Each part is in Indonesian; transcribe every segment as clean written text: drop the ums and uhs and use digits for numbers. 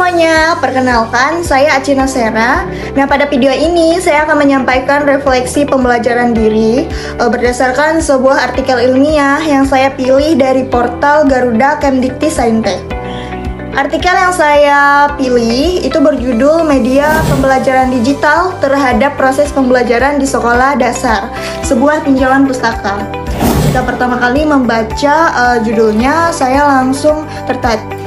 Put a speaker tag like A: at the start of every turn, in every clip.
A: semuanya, perkenalkan saya Acina Sera. Nah, pada video ini saya akan menyampaikan refleksi pembelajaran diri berdasarkan sebuah artikel ilmiah yang saya pilih dari portal Garuda Kemdikti Saintek. Artikel yang saya pilih itu berjudul Media Pembelajaran Digital Terhadap Proses Pembelajaran di Sekolah Dasar, sebuah tinjauan pustaka. Ketika pertama kali membaca judulnya, saya langsung tertarik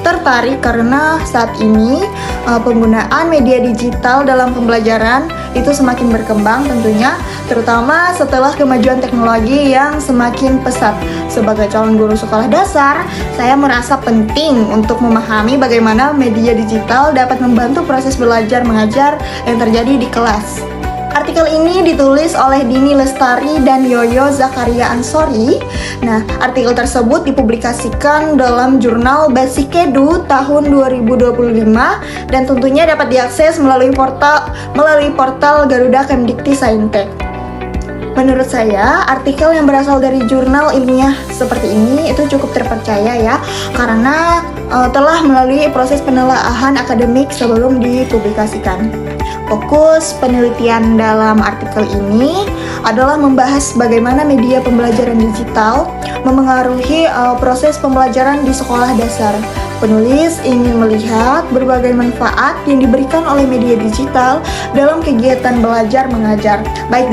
A: karena saat ini penggunaan media digital dalam pembelajaran itu semakin berkembang tentunya, terutama setelah kemajuan teknologi yang semakin pesat. Sebagai calon guru sekolah dasar, saya merasa penting untuk memahami bagaimana media digital dapat membantu proses belajar mengajar yang terjadi di kelas. Artikel ini ditulis oleh Dini Lestari dan Yoyo Zakaria Ansori. Nah, artikel tersebut dipublikasikan dalam jurnal Basic Edu tahun 2025 dan tentunya dapat diakses melalui portal Garuda Kemdikti Saintek. Menurut saya, artikel yang berasal dari jurnal ilmiah seperti ini itu cukup terpercaya ya, karena telah melalui proses penelaahan akademik sebelum dipublikasikan. Fokus penelitian dalam artikel ini adalah membahas bagaimana media pembelajaran digital memengaruhi proses pembelajaran di sekolah dasar. Penulis ingin melihat berbagai manfaat yang diberikan oleh media digital dalam kegiatan belajar mengajar, baik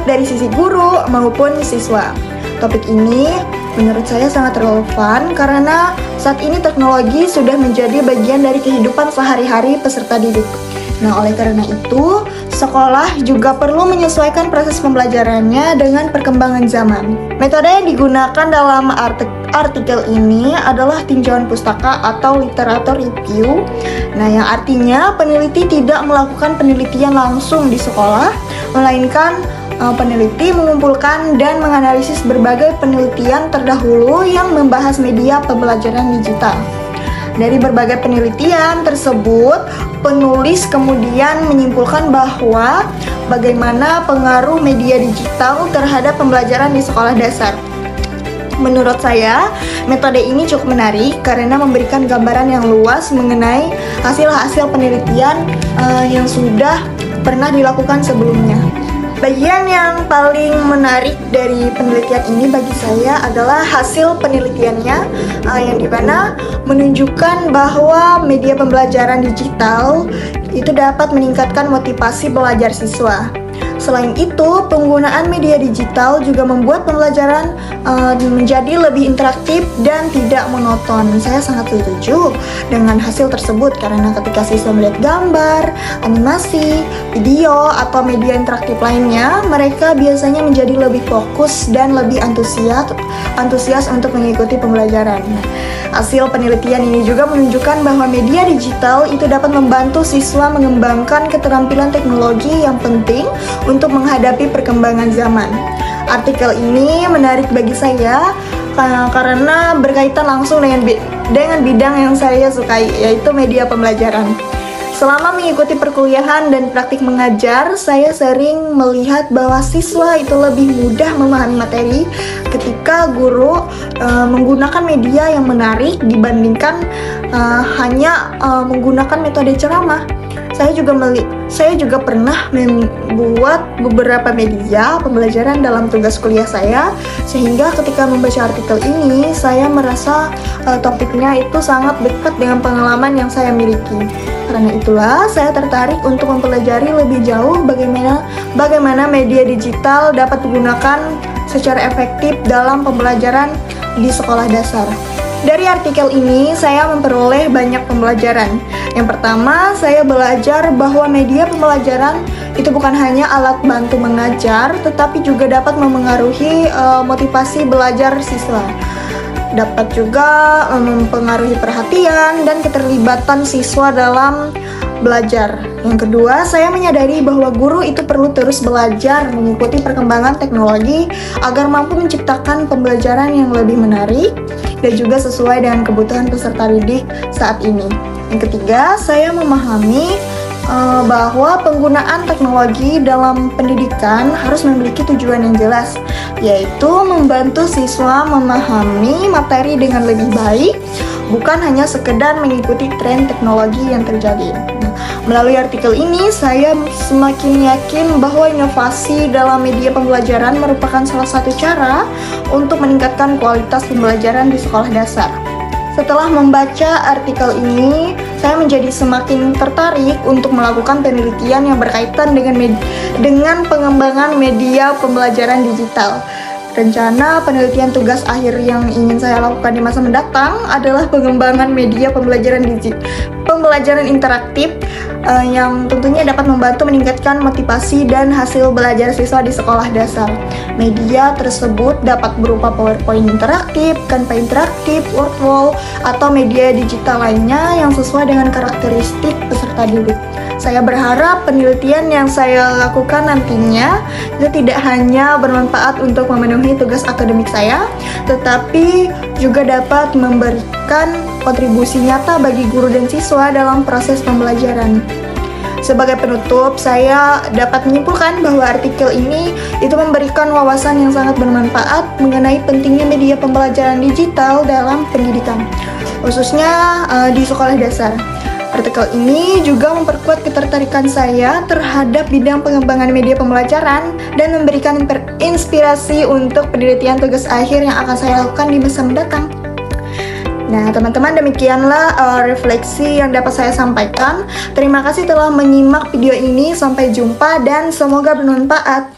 A: dari sisi guru maupun siswa. Topik ini menurut saya sangat relevan karena saat ini teknologi sudah menjadi bagian dari kehidupan sehari-hari peserta didik. Nah, oleh karena itu, sekolah juga perlu menyesuaikan proses pembelajarannya dengan perkembangan zaman. Metode yang digunakan dalam artikel ini adalah tinjauan pustaka atau literatur review. Nah, yang artinya peneliti tidak melakukan penelitian langsung di sekolah, melainkan peneliti mengumpulkan dan menganalisis berbagai penelitian terdahulu yang membahas media pembelajaran digital. Dari berbagai penelitian tersebut, penulis kemudian menyimpulkan bahwa bagaimana pengaruh media digital terhadap pembelajaran di sekolah dasar. Menurut saya, metode ini cukup menarik karena memberikan gambaran yang luas mengenai hasil-hasil penelitian yang sudah pernah dilakukan sebelumnya. Bagian yang paling menarik dari penelitian ini bagi saya adalah hasil penelitiannya yang dimana menunjukkan bahwa media pembelajaran digital itu dapat meningkatkan motivasi belajar siswa. Selain itu, penggunaan media digital juga membuat pembelajaran menjadi lebih interaktif dan tidak monoton. Saya sangat setuju dengan hasil tersebut karena ketika siswa melihat gambar, animasi, video, atau media interaktif lainnya, mereka biasanya menjadi lebih fokus dan lebih antusias untuk mengikuti pembelajaran. Hasil penelitian ini juga menunjukkan bahwa media digital itu dapat membantu siswa mengembangkan keterampilan teknologi yang penting untuk menghadapi perkembangan zaman. Artikel ini menarik bagi saya karena berkaitan langsung dengan bidang yang saya sukai, yaitu media pembelajaran. Selama mengikuti perkuliahan dan praktik mengajar, saya sering melihat bahwa siswa itu lebih mudah memahami materi ketika guru menggunakan media yang menarik dibandingkan hanya menggunakan metode ceramah. Saya juga pernah membuat beberapa media pembelajaran dalam tugas kuliah saya, sehingga ketika membaca artikel ini, saya merasa topiknya itu sangat dekat dengan pengalaman yang saya miliki. Karena itulah, saya tertarik untuk mempelajari lebih jauh bagaimana media digital dapat digunakan secara efektif dalam pembelajaran di sekolah dasar. Dari artikel ini, saya memperoleh banyak pembelajaran. Yang pertama, saya belajar bahwa media pembelajaran itu bukan hanya alat bantu mengajar, tetapi juga dapat memengaruhi motivasi belajar siswa. Dapat juga mempengaruhi perhatian dan keterlibatan siswa dalam belajar. Yang kedua, saya menyadari bahwa guru itu perlu terus belajar mengikuti perkembangan teknologi agar mampu menciptakan pembelajaran yang lebih menarik dan juga sesuai dengan kebutuhan peserta didik saat ini. Yang ketiga, saya memahami bahwa penggunaan teknologi dalam pendidikan harus memiliki tujuan yang jelas, yaitu membantu siswa memahami materi dengan lebih baik, bukan hanya sekedar mengikuti tren teknologi yang terjadi. Nah, melalui artikel ini, saya semakin yakin bahwa inovasi dalam media pembelajaran merupakan salah satu cara untuk meningkatkan kualitas pembelajaran di sekolah dasar. Setelah membaca artikel ini, saya menjadi semakin tertarik untuk melakukan penelitian yang berkaitan dengan pengembangan media pembelajaran digital. Rencana penelitian tugas akhir yang ingin saya lakukan di masa mendatang adalah pengembangan media pembelajaran interaktif yang tentunya dapat membantu meningkatkan motivasi dan hasil belajar siswa di sekolah dasar. Media tersebut dapat berupa PowerPoint interaktif, Canva interaktif, Word wall, atau media digital lainnya yang sesuai dengan karakteristik peserta didik. Saya berharap penelitian yang saya lakukan nantinya itu tidak hanya bermanfaat untuk memenuhi tugas akademik saya, tetapi juga dapat memberikan kontribusi nyata bagi guru dan siswa dalam proses pembelajaran. Sebagai penutup, saya dapat menyimpulkan bahwa artikel ini itu memberikan wawasan yang sangat bermanfaat mengenai pentingnya media pembelajaran digital dalam pendidikan, khususnya di sekolah dasar. Artikel ini juga memperkuat ketertarikan saya terhadap bidang pengembangan media pembelajaran dan memberikan inspirasi untuk penelitian tugas akhir yang akan saya lakukan di masa mendatang. Nah, teman-teman, demikianlah refleksi yang dapat saya sampaikan. Terima kasih telah menyimak video ini. Sampai jumpa dan semoga bermanfaat.